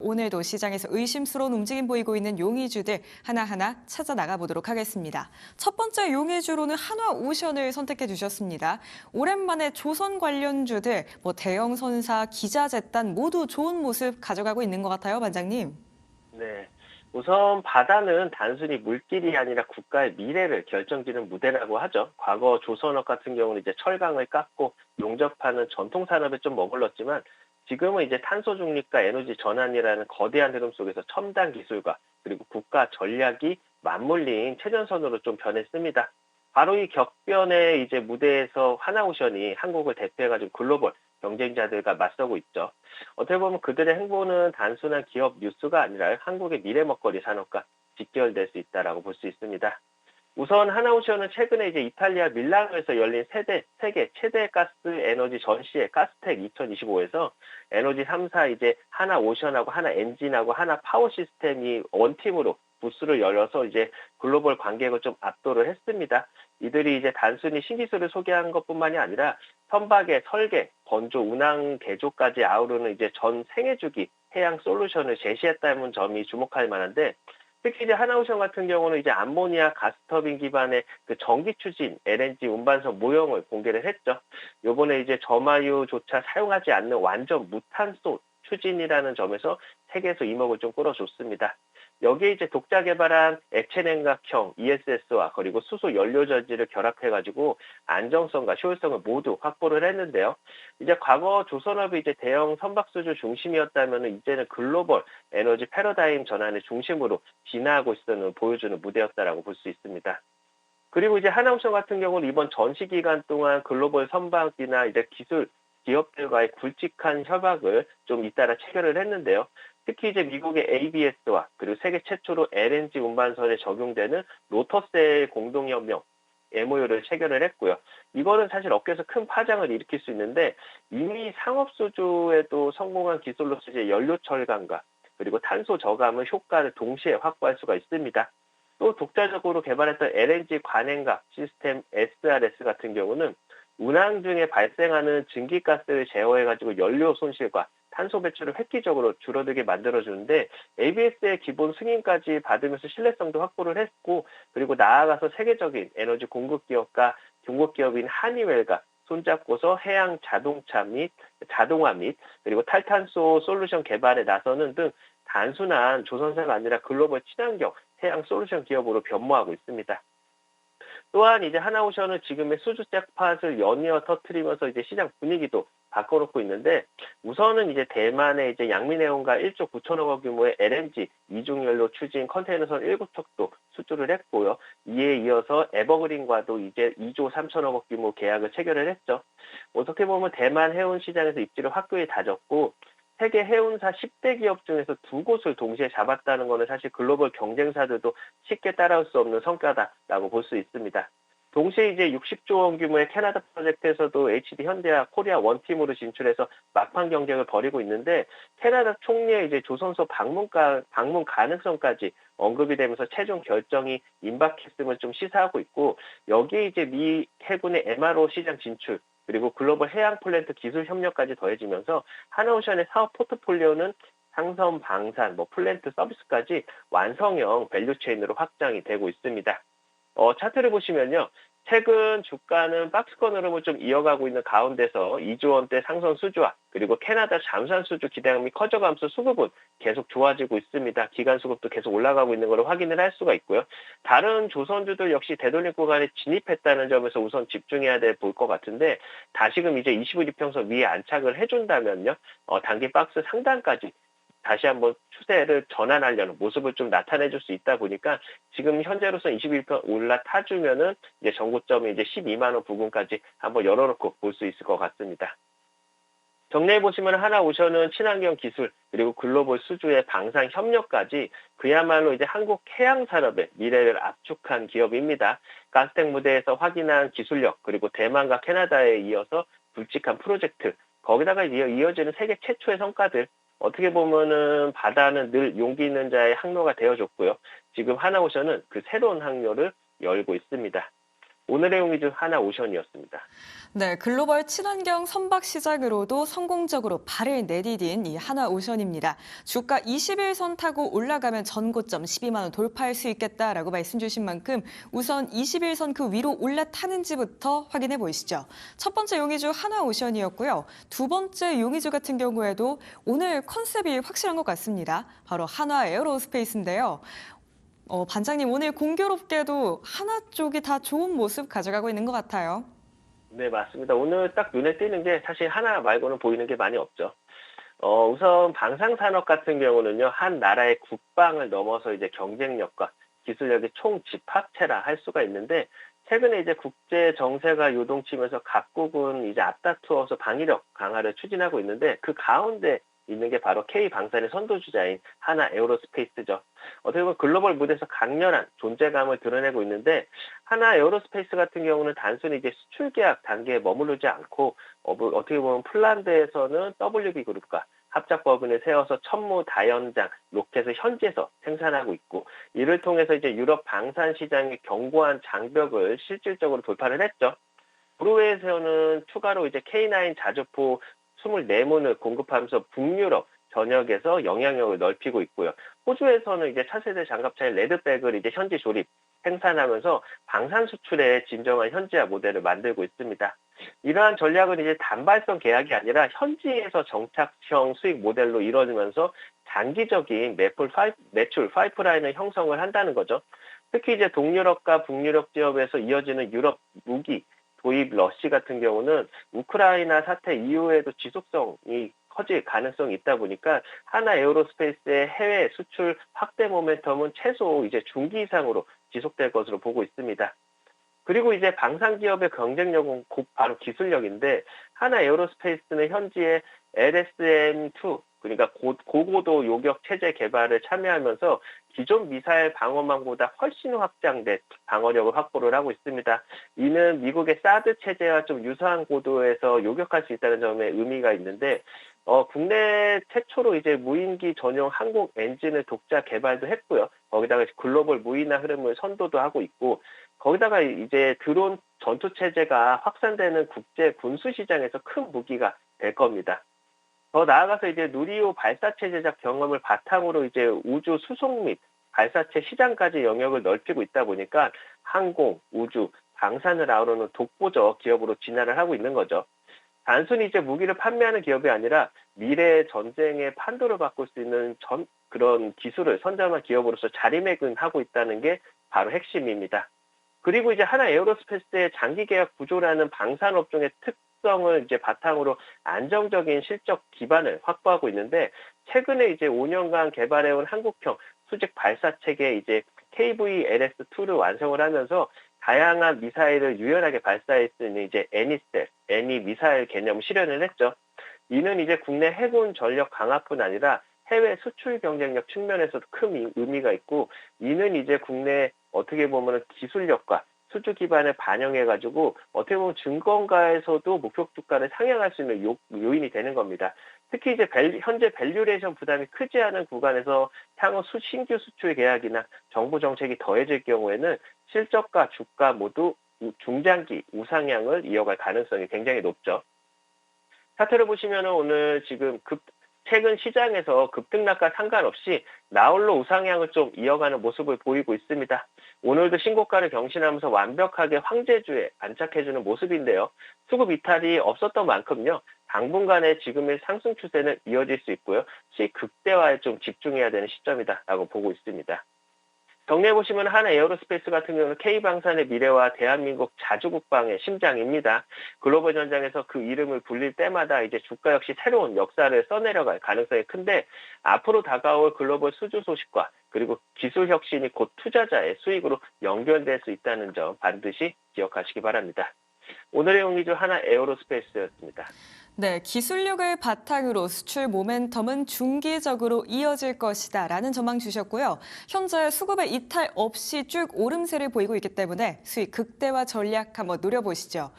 오늘도 시장에서 의심스러운 움직임 보이고 있는 용의주들 하나하나 찾아 나가보도록 하겠습니다. 첫 번째 용의주로는 한화오션을 선택해 주셨습니다. 오랜만에 조선 관련주들, 대형 선사, 기자재단 모두 좋은 모습 가져가고 있는 것 같아요, 반장님. 네. 우선 바다는 단순히 물길이 아니라 국가의 미래를 결정짓는 무대라고 하죠. 과거 조선업 같은 경우는 이제 철강을 깎고 용접하는 전통 산업에 좀 머물렀지만 지금은 이제 탄소 중립과 에너지 전환이라는 거대한 흐름 속에서 첨단 기술과 그리고 국가 전략이 맞물린 최전선으로 좀 변했습니다. 바로 이 격변의 이제 무대에서 하나오션이 한국을 대표해가지고 글로벌 경쟁자들과 맞서고 있죠. 어떻게 보면 그들의 행보는 단순한 기업 뉴스가 아니라 한국의 미래 먹거리 산업과 직결될 수 있다라고 볼 수 있습니다. 우선 하나오션은 최근에 이제 이탈리아 밀라노에서 열린 세계 최대 가스 에너지 전시회 가스텍 2025에서 에너지 3사 이제 하나오션하고 하나엔진하고 하나파워 시스템이 원팀으로 부스를 열어서 이제 글로벌 관객을 좀 압도를 했습니다. 이들이 이제 단순히 신기술을 소개한 것뿐만이 아니라 선박의 설계, 건조, 운항, 개조까지 아우르는 이제 전 생애주기 해양 솔루션을 제시했다는 점이 주목할 만한데, 특히 이제 하나오션 같은 경우는 이제 암모니아 가스터빈 기반의 그 전기 추진 LNG 운반선 모형을 공개를 했죠. 요번에 이제 점화유조차 사용하지 않는 완전 무탄소 추진이라는 점에서 세계에서 이목을 좀 끌어줬습니다. 여기에 이제 독자 개발한 액체 냉각형 ESS와 그리고 수소 연료 전지를 결합해가지고 안정성과 효율성을 모두 확보를 했는데요. 이제 과거 조선업이 이제 대형 선박수주 중심이었다면 이제는 글로벌 에너지 패러다임 전환의 중심으로 진화하고 있다는 보여주는 무대였다라고 볼 수 있습니다. 그리고 이제 하나옵션 같은 경우는 이번 전시 기간 동안 글로벌 선박이나 이제 기술 기업들과의 굵직한 협약을 좀 잇따라 체결을 했는데요. 특히 이제 미국의 ABS와 그리고 세계 최초로 LNG 운반선에 적용되는 로터셀 공동협력 MOU를 체결을 했고요. 이거는 사실 업계에서 큰 파장을 일으킬 수 있는데 이미 상업수주에도 성공한 기술로서 이제 연료 절감과 그리고 탄소 저감의 효과를 동시에 확보할 수가 있습니다. 또 독자적으로 개발했던 LNG 관행각 시스템 SRS 같은 경우는 운항 중에 발생하는 증기가스를 제어해가지고 연료 손실과 탄소 배출을 획기적으로 줄어들게 만들어주는데 ABS의 기본 승인까지 받으면서 신뢰성도 확보를 했고, 그리고 나아가서 세계적인 에너지 공급 기업과 중국 기업인 하니웰과 손잡고서 해양 자동화 및 그리고 탈탄소 솔루션 개발에 나서는 등 단순한 조선사가 아니라 글로벌 친환경 해양 솔루션 기업으로 변모하고 있습니다. 또한 이제 하나오션은 지금의 수주 잭팟을 연이어 터트리면서 이제 시장 분위기도 바꿔놓고 있는데, 우선은 이제 대만의 이제 양민해운과 1조 9천억 원 규모의 LNG 이중연료 추진 컨테이너선 7척도 수주를 했고요. 이에 이어서 에버그린과도 이제 2조 3천억 원 규모 계약을 체결을 했죠. 어떻게 보면 대만 해운 시장에서 입지를 확고히 다졌고, 세계 해운사 10대 기업 중에서 두 곳을 동시에 잡았다는 것은 사실 글로벌 경쟁사들도 쉽게 따라올 수 없는 성과다라고 볼 수 있습니다. 동시에 이제 60조 원 규모의 캐나다 프로젝트에서도 HD 현대와 코리아 원팀으로 진출해서 막판 경쟁을 벌이고 있는데, 캐나다 총리의 이제 조선소 방문 가능성까지 언급이 되면서 최종 결정이 임박했음을 좀 시사하고 있고, 여기에 이제 미 해군의 MRO 시장 진출 그리고 글로벌 해양 플랜트 기술 협력까지 더해지면서 하나오션의 사업 포트폴리오는 상선, 방산, 플랜트 서비스까지 완성형 밸류체인으로 확장이 되고 있습니다. 차트를 보시면요. 최근 주가는 박스권 흐름을 좀 이어가고 있는 가운데서 2조 원대 상선 수주와 그리고 캐나다 잠수함 수주 기대감이 커져가면서 수급은 계속 좋아지고 있습니다. 기간 수급도 계속 올라가고 있는 것을 확인을 할 수가 있고요. 다른 조선주들 역시 되돌림 구간에 진입했다는 점에서 우선 집중해야 볼 것 같은데, 다시금 이제 21 이평선 위에 안착을 해준다면요. 단기 박스 상단까지 다시 한번 추세를 전환하려는 모습을 좀 나타내 줄 수 있다 보니까 지금 현재로서 21편 올라타주면은 이제 전고점이 이제 12만 원 부근까지 한번 열어놓고 볼 수 있을 것 같습니다. 정리해 보시면 하나오션은 친환경 기술 그리고 글로벌 수주의 방산 협력까지 그야말로 이제 한국 해양 산업의 미래를 압축한 기업입니다. 가스텍 무대에서 확인한 기술력 그리고 대만과 캐나다에 이어서 굵직한 프로젝트, 거기다가 이어지는 세계 최초의 성과들, 어떻게 보면은 바다는 늘 용기 있는 자의 항로가 되어줬고요. 지금 하나오션은 그 새로운 항로를 열고 있습니다. 오늘의 용의주 하나오션이었습니다. 네, 글로벌 친환경 선박 시작으로도 성공적으로 발을 내디딘 이 하나오션입니다. 주가 21선 타고 올라가면 전고점 12만 원 돌파할 수 있겠다라고 말씀 주신 만큼 우선 21선 그 위로 올라타는지부터 확인해 보시죠. 첫 번째 용의주 하나오션이었고요. 두 번째 용의주 같은 경우에도 오늘 컨셉이 확실한 것 같습니다. 바로 한화에어로스페이스인데요. 반장님, 오늘 공교롭게도 하나 쪽이 다 좋은 모습 가져가고 있는 것 같아요. 네, 맞습니다. 오늘 딱 눈에 띄는 게 사실 하나 말고는 보이는 게 많이 없죠. 우선 방산산업 같은 경우는요, 한 나라의 국방을 넘어서 이제 경쟁력과 기술력의 총집합체라 할 수가 있는데, 최근에 이제 국제 정세가 요동치면서 각국은 이제 앞다투어서 방위력 강화를 추진하고 있는데, 그 가운데 있는 게 바로 K방산의 선도주자인 하나에어로스페이스죠. 어떻게 보면 글로벌 무대에서 강렬한 존재감을 드러내고 있는데, 하나에어로스페이스 같은 경우는 단순히 이제 수출 계약 단계에 머무르지 않고 어떻게 보면 폴란드에서는 WB그룹과 합작 법인을 세워서 천무 다연장 로켓을 현지에서 생산하고 있고, 이를 통해서 이제 유럽 방산 시장의 견고한 장벽을 실질적으로 돌파를 했죠. 노르웨이에서는 추가로 이제 K9 자주포 24문을 공급하면서 북유럽 전역에서 영향력을 넓히고 있고요. 호주에서는 이제 차세대 장갑차인 레드백을 이제 현지 조립, 생산하면서 방산 수출의 진정한 현지화 모델을 만들고 있습니다. 이러한 전략은 이제 단발성 계약이 아니라 현지에서 정착형 수익 모델로 이루어지면서 장기적인 매출 파이프라인을 형성을 한다는 거죠. 특히 이제 동유럽과 북유럽 지역에서 이어지는 유럽 무기 도입 러시 같은 경우는 우크라이나 사태 이후에도 지속성이 커질 가능성이 있다 보니까 하나에어로스페이스의 해외 수출 확대 모멘텀은 최소 이제 중기 이상으로 지속될 것으로 보고 있습니다. 그리고 이제 방산 기업의 경쟁력은 곧 바로 기술력인데, 하나에어로스페이스는 현지에 LSM-2 그러니까 고고도 요격 체제 개발을 참여하면서 기존 미사일 방어망보다 훨씬 확장된 방어력을 확보를 하고 있습니다. 이는 미국의 사드 체제와 좀 유사한 고도에서 요격할 수 있다는 점에 의미가 있는데, 국내 최초로 이제 무인기 전용 항공 엔진을 독자 개발도 했고요. 거기다가 글로벌 무인화 흐름을 선도도 하고 있고, 거기다가 이제 드론 전투 체제가 확산되는 국제 군수 시장에서 큰 무기가 될 겁니다. 더 나아가서 이제 누리호 발사체 제작 경험을 바탕으로 이제 우주 수송 및 발사체 시장까지 영역을 넓히고 있다 보니까 항공, 우주, 방산을 아우르는 독보적 기업으로 진화를 하고 있는 거죠. 단순히 이제 무기를 판매하는 기업이 아니라 미래의 전쟁의 판도를 바꿀 수 있는 그런 기술을 선점한 기업으로서 자리매김하고 있다는 게 바로 핵심입니다. 그리고 이제 하나에어로스페이스의 장기 계약 구조라는 방산 업종의 특성을 이제 바탕으로 안정적인 실적 기반을 확보하고 있는데, 최근에 이제 5년간 개발해온 한국형 수직 발사 체계 이제 KVLS2를 완성을 하면서 다양한 미사일을 유연하게 발사할 수 있는 이제 애니셀, 애니 미사일 개념 실현을 했죠. 이는 이제 국내 해군 전력 강화뿐 아니라 해외 수출 경쟁력 측면에서도 큰 의미가 있고, 이는 이제 국내 어떻게 보면 기술력과 수주 기반을 반영해가지고 어떻게 보면 증권가에서도 목표 주가를 상향할 수 있는 요인이 되는 겁니다. 특히 이제 현재 밸류레이션 부담이 크지 않은 구간에서 향후 신규 수출 계약이나 정부 정책이 더해질 경우에는 실적과 주가 모두 중장기 우상향을 이어갈 가능성이 굉장히 높죠. 차트를 보시면 오늘 지금 최근 시장에서 급등락과 상관없이 나홀로 우상향을 좀 이어가는 모습을 보이고 있습니다. 오늘도 신고가를 경신하면서 완벽하게 황제주에 안착해주는 모습인데요. 수급 이탈이 없었던 만큼요, 당분간의 지금의 상승 추세는 이어질 수 있고요. 수익 극대화에 좀 집중해야 되는 시점이다라고 보고 있습니다. 정리해보시면 하나에어로스페이스 같은 경우는 K방산의 미래와 대한민국 자주국방의 심장입니다. 글로벌 전장에서 그 이름을 불릴 때마다 이제 주가 역시 새로운 역사를 써내려갈 가능성이 큰데, 앞으로 다가올 글로벌 수주 소식과 그리고 기술 혁신이 곧 투자자의 수익으로 연결될 수 있다는 점 반드시 기억하시기 바랍니다. 오늘의 용의주 하나에어로스페이스였습니다. 네, 기술력을 바탕으로 수출 모멘텀은 중기적으로 이어질 것이다라는 전망 주셨고요. 현재 수급의 이탈 없이 쭉 오름세를 보이고 있기 때문에 수익 극대화 전략 한번 노려보시죠.